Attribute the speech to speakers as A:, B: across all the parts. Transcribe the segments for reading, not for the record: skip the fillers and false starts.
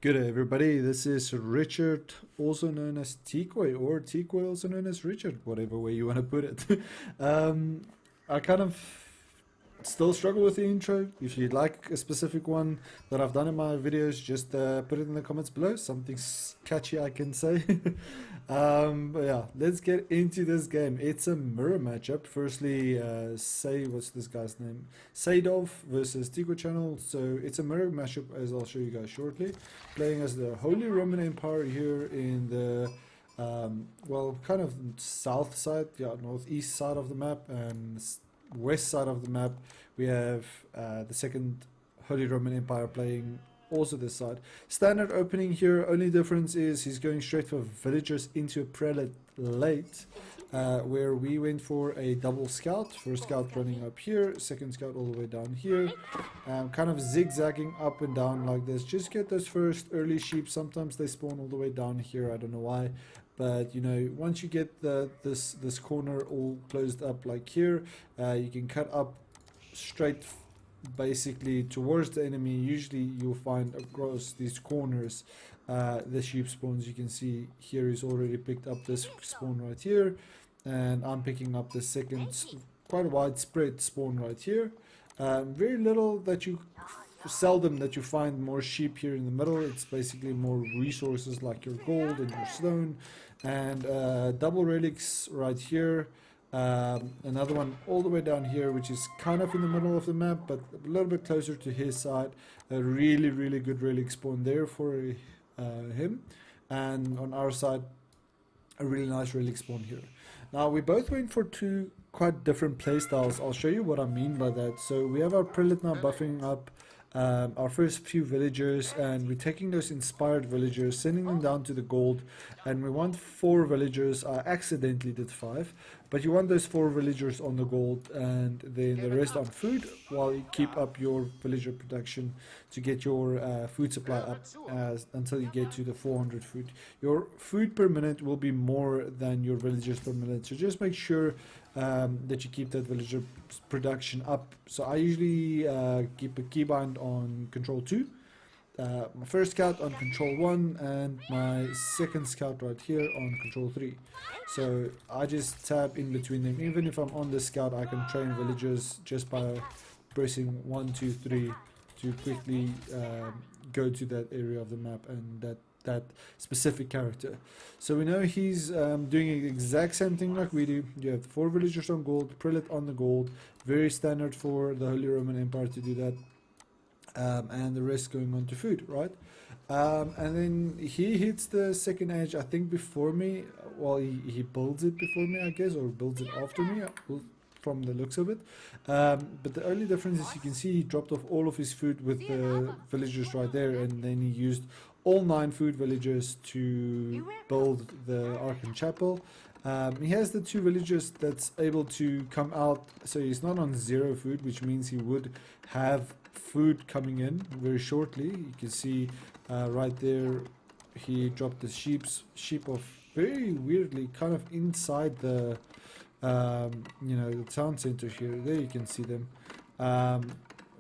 A: Good day, everybody. This is Richard, also known as Tikoi, or Tikoi, also known as Richard, whatever way you want to put it. um, I kind of still struggle with the intro. If you'd like a specific one that I've done in my videos, just put it in the comments below. Something catchy I can say. But yeah, let's get into this game. It's a mirror matchup. Firstly, say what's this guy's name? Sadov versus Tico Channel. So it's a mirror matchup, as I'll show you guys shortly. Playing as the Holy Roman Empire here in the well, kind of south side, yeah, northeast side of the map, and west side of the map, we have the second Holy Roman Empire playing also this side. Standard opening here, only difference is he's going straight for villagers into a Prelate late, where we went for a double scout. First scout running up here, second scout all the way down here, kind of zigzagging up and down like this. Just get those first early sheep. Sometimes they spawn all the way down here, I don't know why. But you know, once you get this corner all closed up like here, you can cut up straight basically towards the enemy. Usually you'll find across these corners the sheep spawns. You can see here he's already picked up this spawn right here, and I'm picking up the second quite a widespread spawn right here. Very little that you seldom that you find more sheep here in the middle. It's basically more resources like your gold and your stone, and double relics right here. Another one all the way down here, which is kind of in the middle of the map, but a little bit closer to his side. A really good relic spawn there for him, and on our side, a really nice relic spawn here. Now we both went for two quite different playstyles. I'll show you what I mean by that. So we have our Prelate now buffing up our first few villagers, and we're taking those inspired villagers, sending them down to the gold, and we want 4 villagers. I accidentally did 5, but you want those 4 villagers on the gold, and then the rest on food, while you keep up your villager production to get your food supply up until you get to the 400 food. Your food per minute will be more than your villagers per minute, so just make sure that you keep that villager production up. So I usually keep a keybind on control 2, my first scout on control 1, and my second scout right here on control 3. So I just tab in between them. Even if I'm on the scout, I can train villagers just by pressing 1, 2, 3 to quickly go to that area of the map and that specific character. So we know he's doing the exact same thing like we do. You have 4 villagers on gold, Prelate on the gold, very standard for the Holy Roman Empire to do that, and the rest going on to food, right? And then he hits the second edge, I think, before me. Well, he builds it before me, I guess, or builds it after me, from the looks of it. But the only difference is you can see he dropped off all of his food with the villagers right there, and then he used all 9 food villagers to build the Archon Chapel. He has the 2 villagers that's able to come out, so he's not on 0 food, which means he would have food coming in very shortly. You can see right there he dropped the sheep off very weirdly, kind of inside the you know, the town center here. There you can see them.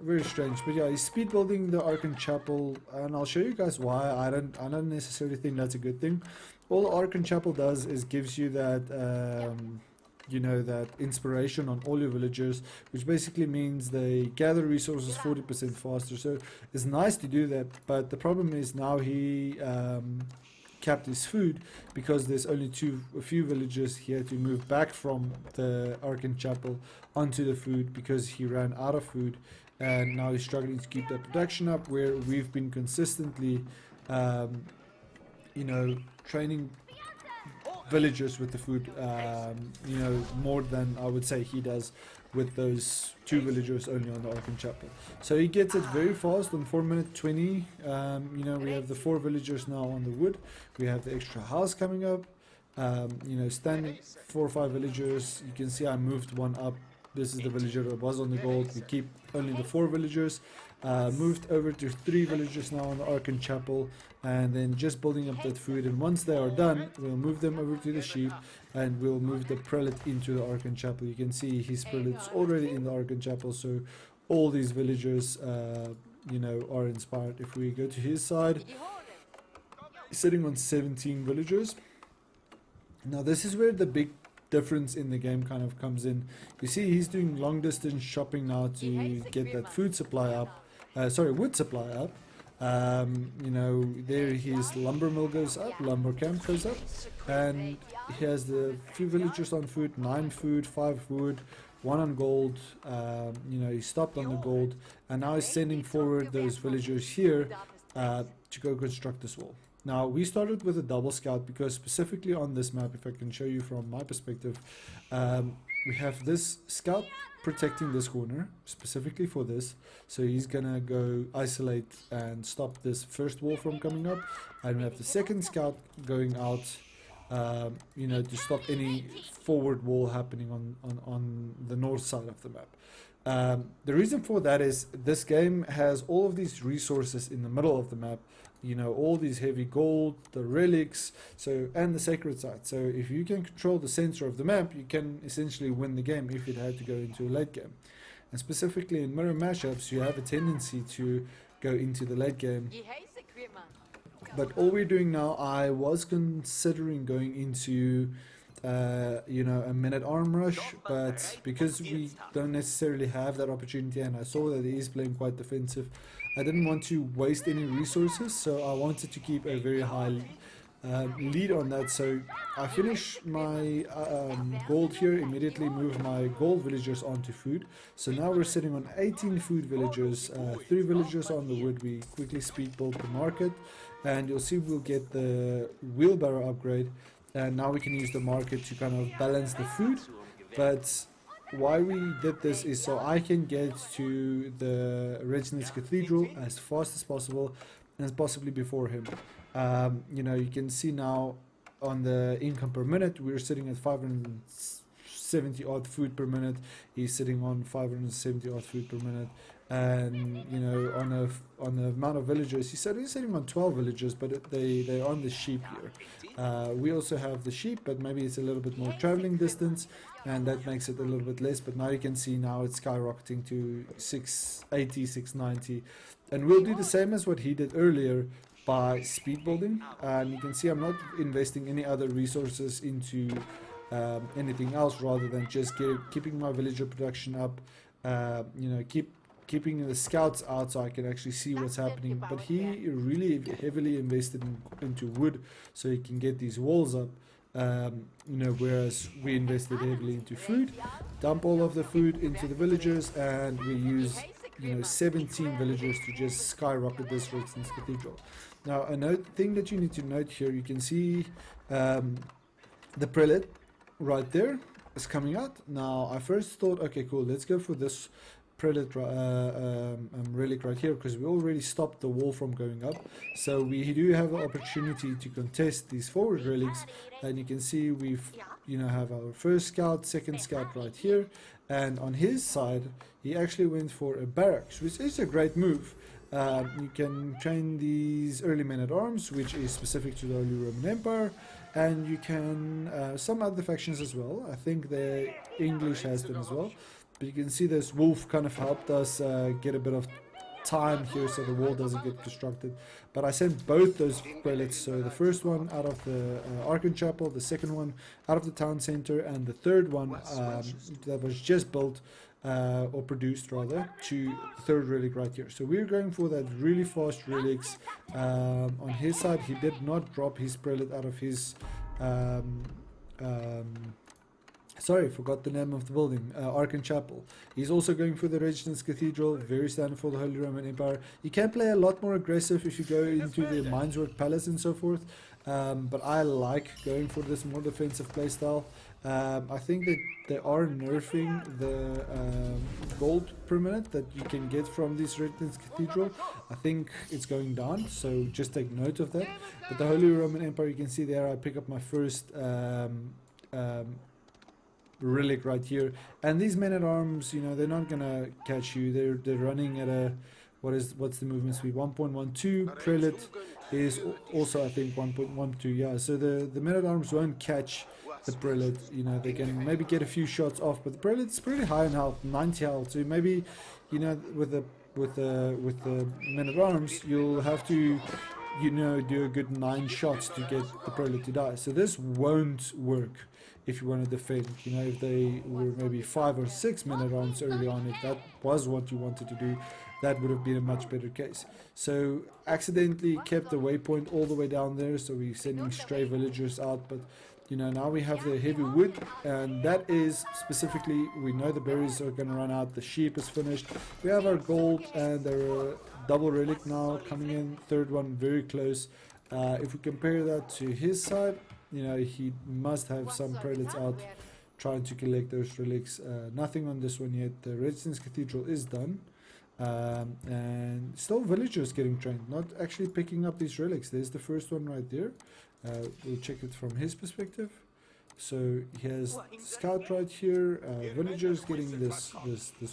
A: Very strange, but yeah, he's speed building the Archon Chapel, and I'll show you guys why. I don't necessarily think that's a good thing. All the Archon Chapel does is gives you that you know, that inspiration on all your villagers, which basically means they gather resources 40% faster. So it's nice to do that, but the problem is now he capped his food because there's only a few villagers. He had to move back from the Archon Chapel onto the food because he ran out of food, and now he's struggling to keep that production up, where we've been consistently you know, training villagers with the food, you know, more than I would say he does with those 2 villagers only on the Archon Chapel. So he gets it very fast on 4 minute 20. You know, we have the 4 villagers now on the wood. We have the extra house coming up. You know, standing 4 or 5 villagers. You can see I moved one up. This is the villager that was on the gold. We keep only the 4 villagers. Moved over to 3 villagers now on the Archon Chapel, and then just building up that food. And once they are done, we'll move them over to the sheep, and we'll move the Prelate into the Archon Chapel. You can see his Prelate's already in the Archon Chapel, so all these villagers you know, are inspired. If we go to his side, sitting on 17 villagers. Now this is where the big difference in the game kind of comes in. You see he's doing long distance shopping now to get that food supply up, wood supply up. You know, there his lumber mill goes up, lumber camp goes up, and he has the few villagers on food, 9 food, 5 wood, 1 on gold. You know, he stopped on the gold, and now he's sending forward those villagers here to go construct this wall. Now we started with a double scout because specifically on this map, if I can show you from my perspective, we have this scout protecting this corner specifically for this, so he's gonna go isolate and stop this first wall from coming up, and we have the second scout going out, you know, to stop any forward wall happening on the north side of the map. The reason for that is this game has all of these resources in the middle of the map, you know, all these heavy gold, the relics, so, and the sacred site. So if you can control the center of the map, you can essentially win the game if it had to go into a late game. And specifically in mirror matchups, you have a tendency to go into the late game. But all we're doing now, I was considering going into you know, a minute arm rush, but because we don't necessarily have that opportunity, and I saw that he is playing quite defensive, I didn't want to waste any resources, so I wanted to keep a very high lead on that. So I finished my gold here, immediately moved my gold villagers onto food. So now we're sitting on 18 food villagers, 3 villagers on the wood. We quickly speed build the market, and you'll see we'll get the wheelbarrow upgrade, and now we can use the market to kind of balance the food. But why we did this is so I can get to the Reginald's Cathedral as fast as possible, and possibly before him. You know, you can see now on the income per minute, we're sitting at 570 odd food per minute. He's sitting on 570 odd food per minute. And you know, on the amount of villagers, he's sitting on 12 villagers, but they're on the sheep here. We also have the sheep, but maybe it's a little bit more traveling distance, and that makes it a little bit less. But now you can see now it's skyrocketing to 680, 690, and we'll do the same as what he did earlier by speed building. And you can see I'm not investing any other resources into anything else, rather than just keeping my villager production up. You know, keeping the scouts out so I can actually see what's happening. But he really heavily invested into wood so he can get these walls up. You know, whereas we invested heavily into food, dump all of the food into the villagers, and we use, you know, 17 villagers to just skyrocket this Reginald's Cathedral. Now, thing that you need to note here, you can see the Prelate right there is coming out. Now, I first thought, okay, cool, let's go for this Prelate relic right here, because we already stopped the wall from going up, so we do have an opportunity to contest these forward relics. And you can see we've, you know, have our first scout, second scout right here, and on his side he actually went for a barracks, which is a great move. You can train these early men-at-arms, which is specific to the Holy Roman Empire, and you can some other factions as well. I think the English has them as well. But you can see this wolf kind of helped us get a bit of time here so the wall doesn't get constructed. But I sent both those prelates, so the first one out of the Archon Chapel, the second one out of the town center, and the third one that was just built or produced rather, to the third relic right here. So we're going for that really fast relics. On his side, he did not drop his prelate out of his sorry, forgot the name of the building. Archon Chapel. He's also going for the Reginald's Cathedral, very standard for the Holy Roman Empire. You can play a lot more aggressive if you go into the Mineswork Palace and so forth, but I like going for this more defensive playstyle. I think that they are nerfing the gold per minute that you can get from this Reginald's Cathedral. I think it's going down, so just take note of that. But the Holy Roman Empire, you can see there, I pick up my first relic right here, and these men-at-arms, you know, they're not gonna catch you. They're running at a what's the movement speed, 1.12. Prelate is also, I think, 1.12. yeah, so the men-at-arms won't catch the Prelate. You know, they can maybe get a few shots off, but the Prelate's pretty high in health, 90 health, so maybe, you know, with the men-at-arms, you'll have to you know, do a good 9 shots to get the Prelate to die. So this won't work if you want to defend. You know, if they were maybe 5 or 6 men-at-arms early on, if that was what you wanted to do, that would have been a much better case. So accidentally kept the waypoint all the way down there, so we're sending stray villagers out, but you know, now we have the heavy wood, and that is specifically, we know the berries are going to run out, the sheep is finished, we have our gold, and there are double relic now coming in, third one very close. If we compare that to his side, you know, he must have some prelates out trying to collect those relics. Nothing on this one yet. The Resistance Cathedral is done. And still villagers getting trained, not actually picking up these relics. There's the first one right there. We'll check it from his perspective. So he has scout right here, villagers getting this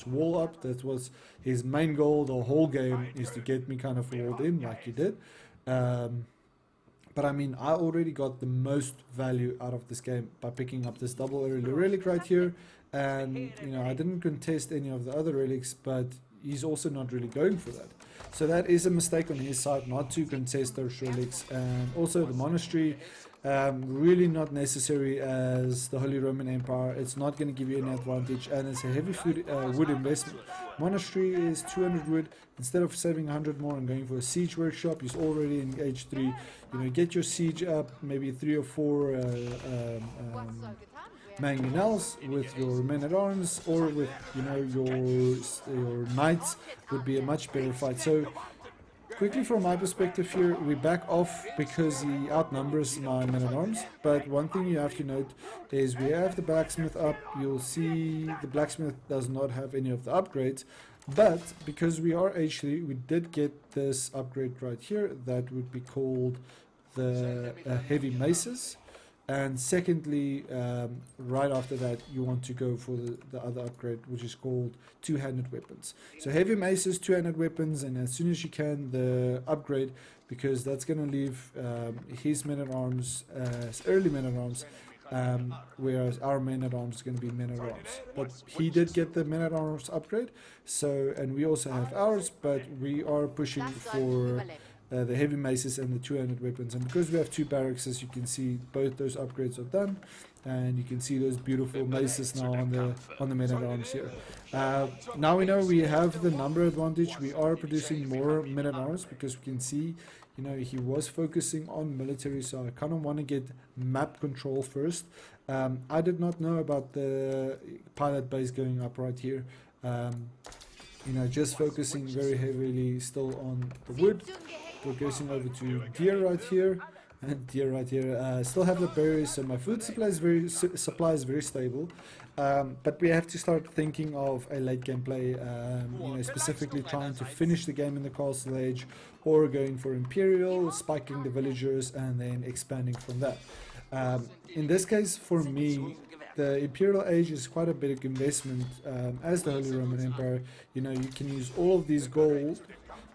A: wall up. That was his main goal the whole game, is to get me kind of walled in like he did. But I mean, I already got the most value out of this game by picking up this double early relic right here. And you know, I didn't contest any of the other relics, but he's also not really going for that. So that is a mistake on his side, not to contest those relics. And also the monastery, really not necessary as the Holy Roman Empire. It's not going to give you any advantage, and it's a heavy wood investment. Monastery is 200 wood. Instead of saving 100 more and going for a siege workshop, he's already in age 3. You know, get your siege up, maybe 3 or 4 mangonels with your men-at-arms, or with, you know, your knights would be a much better fight. So quickly from my perspective here, we back off because he outnumbers my men-at-arms. But one thing you have to note is we have the blacksmith up. You'll see the blacksmith does not have any of the upgrades, but because we are H3, we did get this upgrade right here that would be called the heavy maces. And secondly, right after that, you want to go for the other upgrade, which is called two-handed weapons. So heavy maces, two-handed weapons, and as soon as you can, the upgrade, because that's going to leave his men-at-arms as early men-at-arms, whereas our men-at-arms is going to be men-at-arms. But he did get the men-at-arms upgrade, so, and we also have ours, but we are pushing for the heavy maces and the two-handed weapons. And because we have 2 barracks, as you can see, both those upgrades are done, and you can see those beautiful maces now on the men-at-arms here. Now we know we have the number advantage. We are producing more men-at-arms because we can see, you know, he was focusing on military, so I kind of want to get map control first. I did not know about the pilot base going up right here. You know, just focusing very heavily still on the wood. Progressing over to deer right here, and deer right here. Still have the berries, so my food supply is very stable. But we have to start thinking of a late game play. You know, specifically trying to finish the game in the castle age, or going for imperial, spiking the villagers, and then expanding from that. In this case, for me, the imperial age is quite a big investment. As the Holy Roman Empire, you know, you can use all of these gold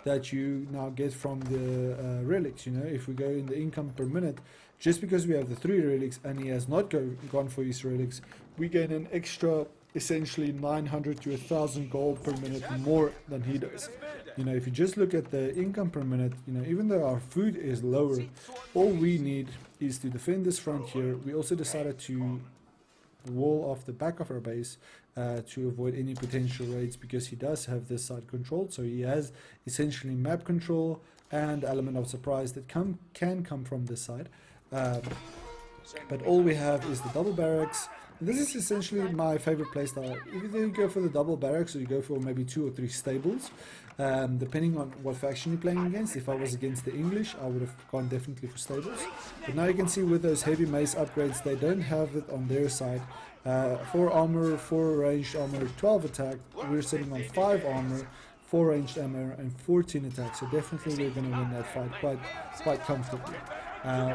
A: that you now get from the relics. You know, if we go in the income per minute, just because we have the 3 relics and he has not gone for his relics, we gain an extra essentially 900 to 1000 gold per minute more than he does. You know, if you just look at the income per minute, you know, even though our food is lower, all we need is to defend this front here. We also decided to wall off the back of our base to avoid any potential raids, because he does have this side controlled, so he has essentially map control and element of surprise that can come from this side. But all we have is the double barracks. This is essentially my favorite playstyle. Either you go for the double barracks or you go for maybe 2 or 3 stables, depending on what faction you're playing against. If I was against the English, I would have gone definitely for stables. But now you can see with those heavy mace upgrades, they don't have it on their side. 4 armor, 4 ranged armor, 12 attack. We're sitting on 5 armor, 4 ranged armor, and 14 attack. So definitely we're going to win that fight quite comfortably.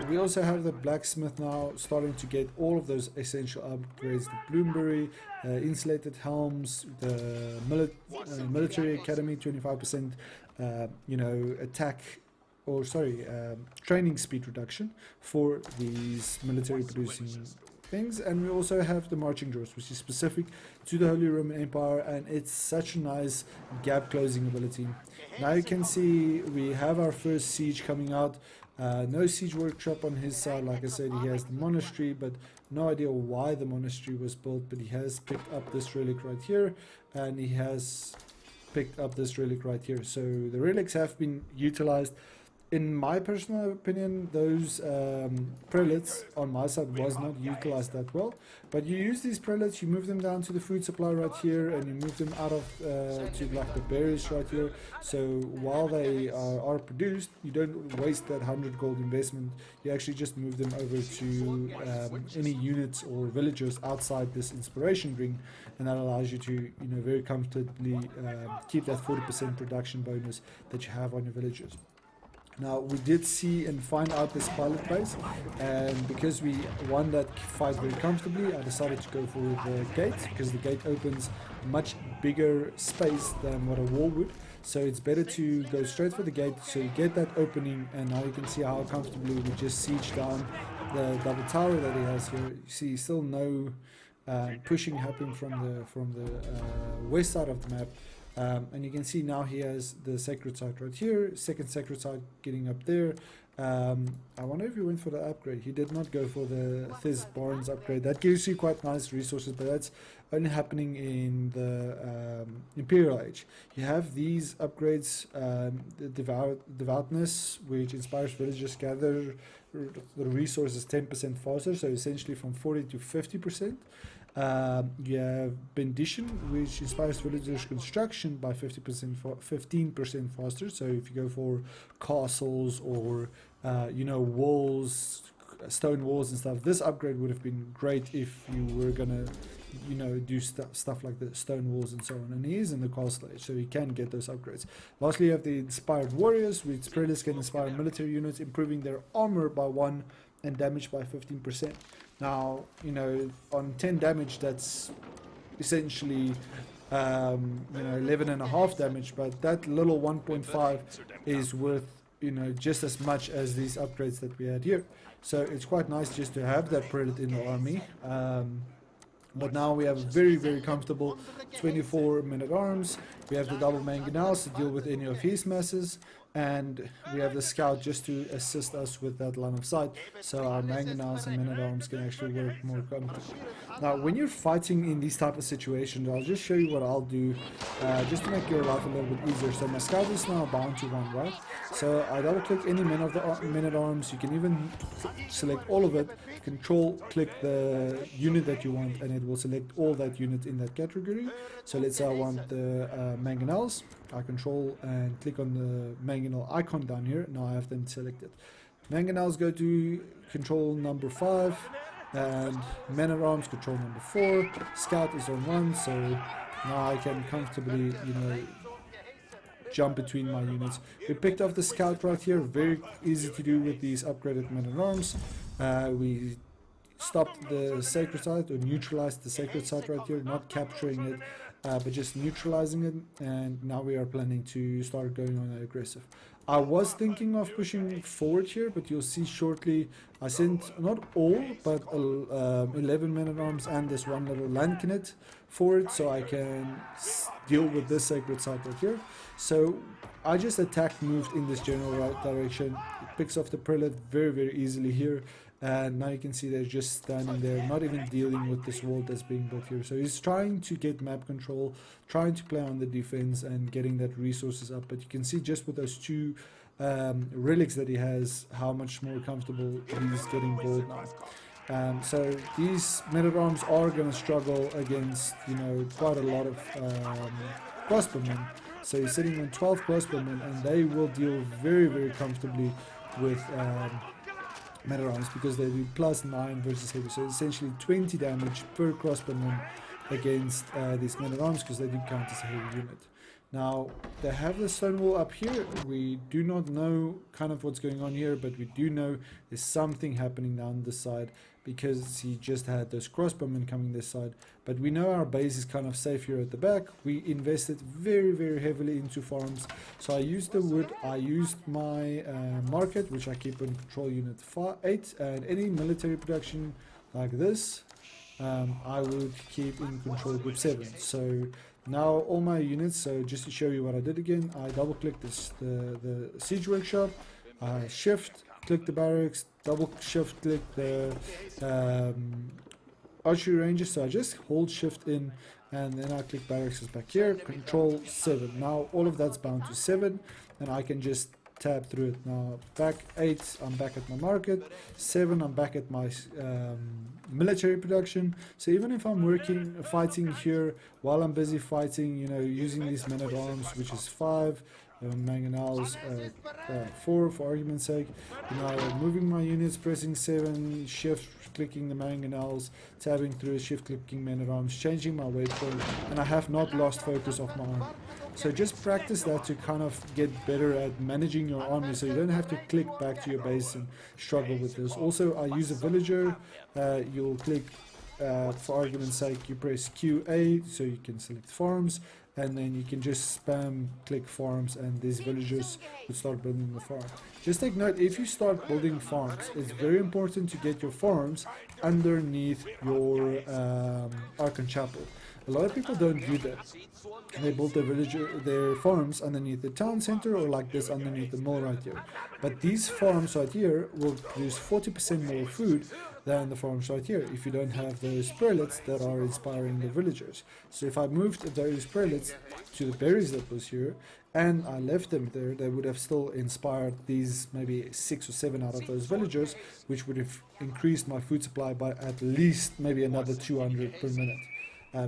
A: We also have the blacksmith now starting to get all of those essential upgrades: the bloomberry, insulated helms, the military academy 25%, you know, attack, or sorry, training speed reduction for these military producing things. And we also have the marching drawers, which is specific to the Holy Roman Empire, and it's such a nice gap closing ability. Now you can see we have our first siege coming out. No siege workshop on his side. Like I said, he has the monastery, but no idea why the monastery was built, but he has picked up this relic right here, and he has picked up this relic right here. So the relics have been utilized. In my personal opinion, those prelates on my side was not utilized that well. But you use these prelates, you move them down to the food supply right here, and you move them out of to like the berries right here. So while they are produced, you don't waste that 100 gold investment. You actually just move them over to any units or villagers outside this inspiration ring, and that allows you to, very comfortably keep that 40% production bonus that you have on your villagers. Now, we did see and find out this pilot base, and because we won that fight very comfortably, I decided to go for the gate, because the gate opens much bigger space than what a wall would. So it's better to go straight for the gate, so you get that opening, and now you can see how comfortably we just siege down the double tower that he has here. You see still no pushing happening from the west side of the map. And you can see now he has the sacred site right here, second sacred site getting up there. I wonder if he went for the upgrade. He did not go for the Thys Barnes upgrade. That gives you quite nice resources, but that's only happening in the Imperial Age. You have these upgrades, the Devoutness, which inspires villagers gather the resources 10% faster, so essentially from 40 to 50%. You have Bendition, which inspires villagers construction by 15% faster. So if you go for castles or walls, stone walls and stuff, this upgrade would have been great if you were gonna do stuff like the stone walls and so on. And he is in the castle age, so you can get those upgrades. Lastly, you have the inspired warriors, which Prelates can inspire military units, improving their armor by 1 and damage by 15%. Now, on 10 damage, that's essentially 11.5 damage, but that little 1.5 is worth just as much as these upgrades that we had here. So it's quite nice just to have that Prelate in the army. But now we have a very, very comfortable 24 men-at-arms. We have the double mangonels to deal with any of his masses, and we have the scout just to assist us with that line of sight, so our mangonels and men-at-arms can actually work more comfortably. Now, when you're fighting in these type of situations, I'll just show you what I'll do, just to make your life a little bit easier. So my scout is now bound to 1, right? So I double-click any men-at-arms. You can even select all of it, control-click the unit that you want, and it will select all that unit in that category. So let's say I want the mangonels. I control and click on the mangonel icon down here. Now I have them selected. Mangonels go to control number 5, and men-at-arms control number 4. Scout is on 1, so now I can comfortably, jump between my units. We picked up the scout right here. Very easy to do with these upgraded men-at-arms. We stopped the sacred site, or neutralized the sacred site right here, not capturing it, but just neutralizing it, and now we are planning to start going on aggressive. I was thinking of pushing forward here, but you'll see shortly I sent not all, but 11 men-at-arms and this one little landcanet forward, so I can deal with this sacred site right here. So I just moved in this general direction. It picks off the prelate very, very easily here. And now you can see they're just standing there, not even dealing with this wall that's being built here. So he's trying to get map control, trying to play on the defense and getting that resources up. But you can see just with those 2 relics that he has, how much more comfortable he's getting gold now. So these men-at-arms are going to struggle against, quite a lot of crossbowmen. So he's sitting on 12 crossbowmen, and they will deal very, very comfortably with men-at-arms, because they do +9 versus heavy, so essentially 20 damage per crossbowman against these men-at-arms, because they do count as a heavy unit. Now, they have the stone wall up here. We do not know kind of what's going on here, but we do know there's something happening down this side, because he just had those crossbowmen coming this side. But we know our base is kind of safe here at the back. We invested very, very heavily into farms. So I used the wood, I used my market, which I keep on control unit 8, and any military production like this, I would keep in control group 7. So now all my units, so just to show you what I did again, I double click this, the siege workshop, I shift click the barracks, double shift click the archery ranges, so I just hold shift in and then I click barracks back here, control 7. Now all of that's bound to 7 and I can just tab through it. Now back 8, I'm back at my market, 7, I'm back at my military production. So even if I'm fighting here while I'm busy fighting, you know, using these men at arms, which is 5, mangonels 4 for argument's sake, you know, moving my units, pressing 7, shift clicking the mangonels, tabbing through, shift clicking men at arms, changing my weight point, and I have not lost focus of my army. So just practice that to kind of get better at managing your army, so you don't have to click back to your base and struggle with this. Also, I use a villager. You'll click, for argument's sake, you press QA so you can select farms, and then you can just spam click farms and these villagers will start building the farm. Just take note, if you start building farms, it's very important to get your farms underneath your Archon Chapel. A lot of people don't do that. They build their farms underneath the town center or like this underneath the mill right here. But these farms right here will produce 40% more food than the farms right here if you don't have those prelates that are inspiring the villagers. So if I moved those prelates to the berries that was here and I left them there, they would have still inspired these maybe 6 or 7 out of those villagers, which would have increased my food supply by at least maybe another 200 per minute.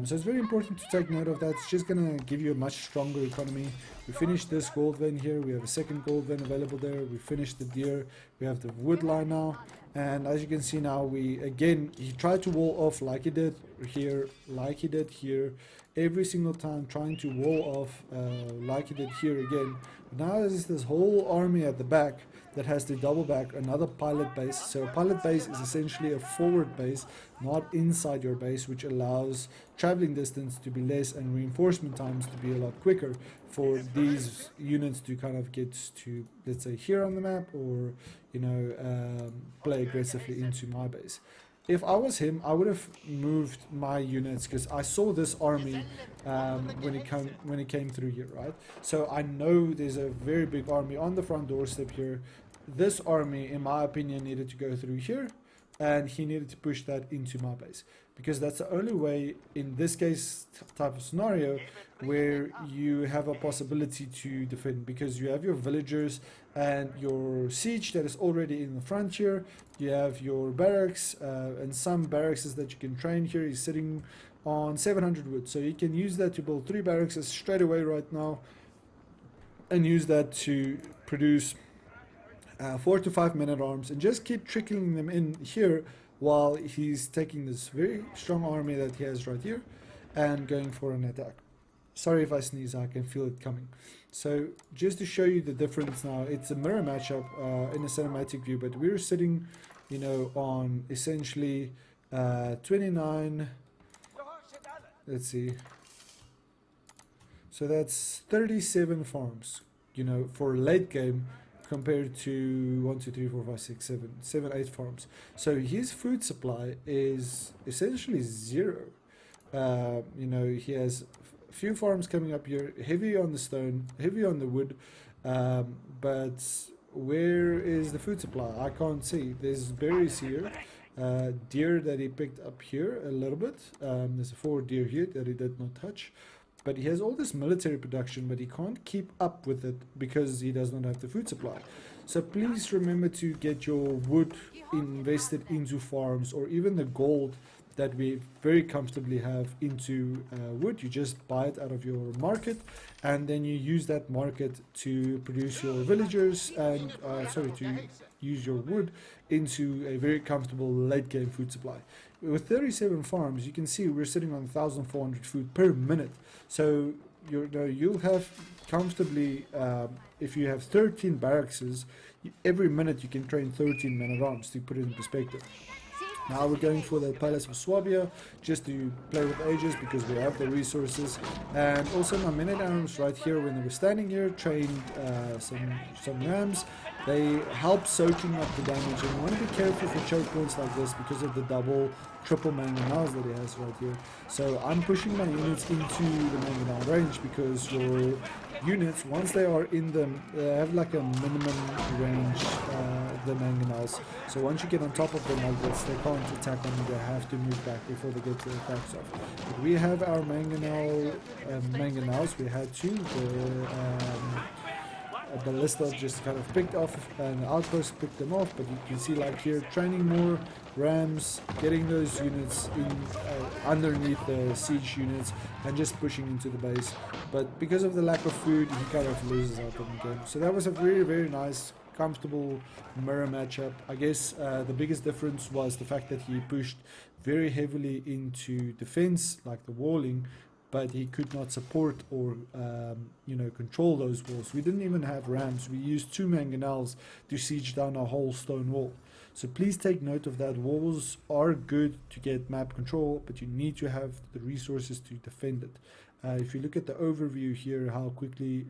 A: So it's very important to take note of that. It's just going to give you a much stronger economy. We finished this gold vein here. We have a second gold vein available there. We finished the deer. We have the wood line now. And as you can see now, he tried to wall off like he did here, like he did here. Every single time trying to wall off like he did here again. Now there's this whole army at the back that has to double back another pilot base. So a pilot base is essentially a forward base, not inside your base, which allows traveling distance to be less and reinforcement times to be a lot quicker for these units to kind of get to, let's say, here on the map, or you know, play aggressively into my base. If I was him, I would have moved my units, because I saw this army when it came through here, right? So I know there's a very big army on the front doorstep here. This army, in my opinion, needed to go through here, and he needed to push that into my base, because that's the only way in this case type of scenario where you have a possibility to defend, because you have your villagers and your siege that is already in the front here. You have your barracks and some barracks that you can train here. He's sitting on 700 wood, so you can use that to build 3 barracks straight away right now, and use that to produce 4 to 5 men at arms, and just keep trickling them in here while he's taking this very strong army that he has right here and going for an attack. Sorry if I sneeze, I can feel it coming. So just to show you the difference now, it's a mirror matchup in a cinematic view, but we're sitting, you know, on essentially 29, let's see, so that's 37 farms, you know, for late game, compared to 1, 2, 3, 4, 5, 6, 7, 8 farms. So his food supply is essentially 0. You know, he has a few farms coming up here, heavy on the stone, heavy on the wood, but where is the food supply? I can't see. There's berries here, deer that he picked up here a little bit. There's 4 deer here that he did not touch. But he has all this military production, but he can't keep up with it because he does not have the food supply. So please remember to get your wood invested into farms, or even the gold that we very comfortably have into wood. You just buy it out of your market, and then you use that market to produce your villagers, and to use your wood into a very comfortable late game food supply. With 37 farms, you can see we're sitting on 1,400 food per minute. So you'll have comfortably, if you have 13 barracks, every minute you can train 13 men at arms, to put it in perspective. Now we're going for the Palace of Swabia just to play with ages because we have the resources, and also my men at arms right here when they were standing here trained some rams. They help soaking up the damage, and you want to be careful for choke points like this because of the double triple mangonels that he has right here. So I'm pushing my units into the mangonel range because your units, once they are in them, they have like a minimum range, the mangonels. So once you get on top of them like this, they can't attack on you, they have to move back before they get the attacks off. But we have our mangonels, we had two, the ballista just kind of picked off and the outpost picked them off, but you can see like here training more rams, getting those units in underneath the siege units and just pushing into the base. But because of the lack of food, he kind of loses out on the game. So that was a very, very nice, comfortable mirror matchup. I guess the biggest difference was the fact that he pushed very heavily into defense, like the walling, but he could not support or control those walls. We didn't even have rams. We used 2 mangonels to siege down a whole stone wall. So please take note of that. Walls are good to get map control, but you need to have the resources to defend it. If you look at the overview here, how quickly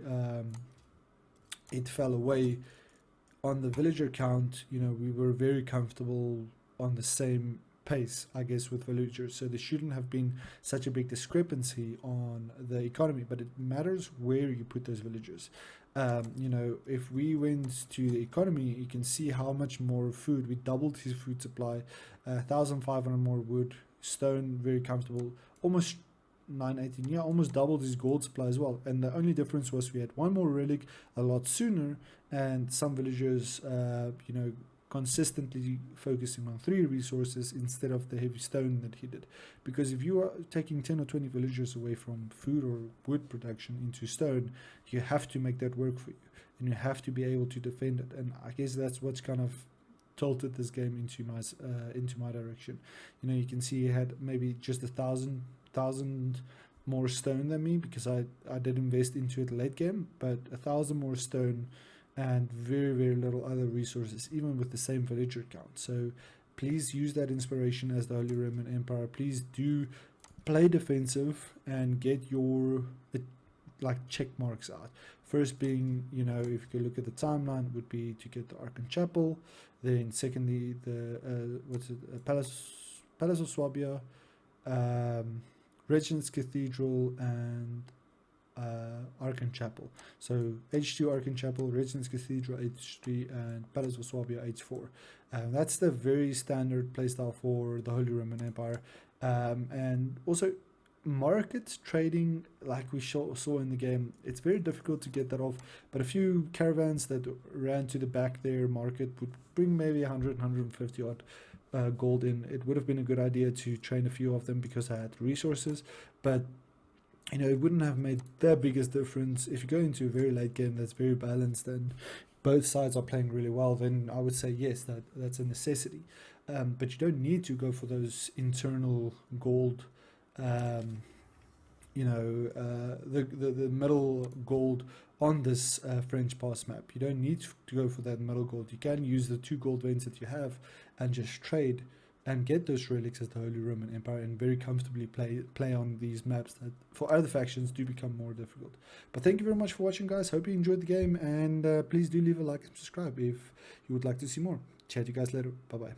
A: it fell away on the villager count, we were very comfortable on the same pace, I guess, with villagers. So there shouldn't have been such a big discrepancy on the economy, but it matters where you put those villagers. If we went to the economy, you can see how much more food. We doubled his food supply, 1,500 more wood, stone, very comfortable, almost 918, yeah, almost doubled his gold supply as well. And the only difference was we had one more relic a lot sooner, and some villagers, consistently focusing on 3 resources instead of the heavy stone that he did. Because if you are taking 10 or 20 villagers away from food or wood production into stone, you have to make that work for you, and you have to be able to defend it. And I guess that's what's kind of tilted this game into my direction. You can see he had maybe just 1,000 more stone than me because I did invest into it late game, but 1,000 more stone and very, very little other resources, even with the same villager count. So please use that inspiration as the Holy Roman Empire. Please do play defensive and get your check marks out. First being, if you look at the timeline, would be to get the Archon Chapel. Then secondly, the Palace of Swabia, Regent's Cathedral, and Archon Chapel. So H2 Archon Chapel, Regent's Cathedral H3, and Palace of Swabia H4. That's the very standard playstyle for the Holy Roman Empire. And also market trading, like we saw in the game, it's very difficult to get that off, but a few caravans that ran to the back there market would bring maybe 100, 150 odd gold in. It would have been a good idea to train a few of them because I had resources, but it wouldn't have made the biggest difference. If you go into a very late game that's very balanced and both sides are playing really well, then I would say yes, that's a necessity. But you don't need to go for those internal gold, the middle gold on this French pass map. You don't need to go for that middle gold. You can use the 2 gold veins that you have and just trade and get those relics as the Holy Roman Empire and very comfortably play on these maps that for other factions do become more difficult. But thank you very much for watching, guys. Hope you enjoyed the game, and please do leave a like and subscribe if you would like to see more. Chat you guys later. Bye bye.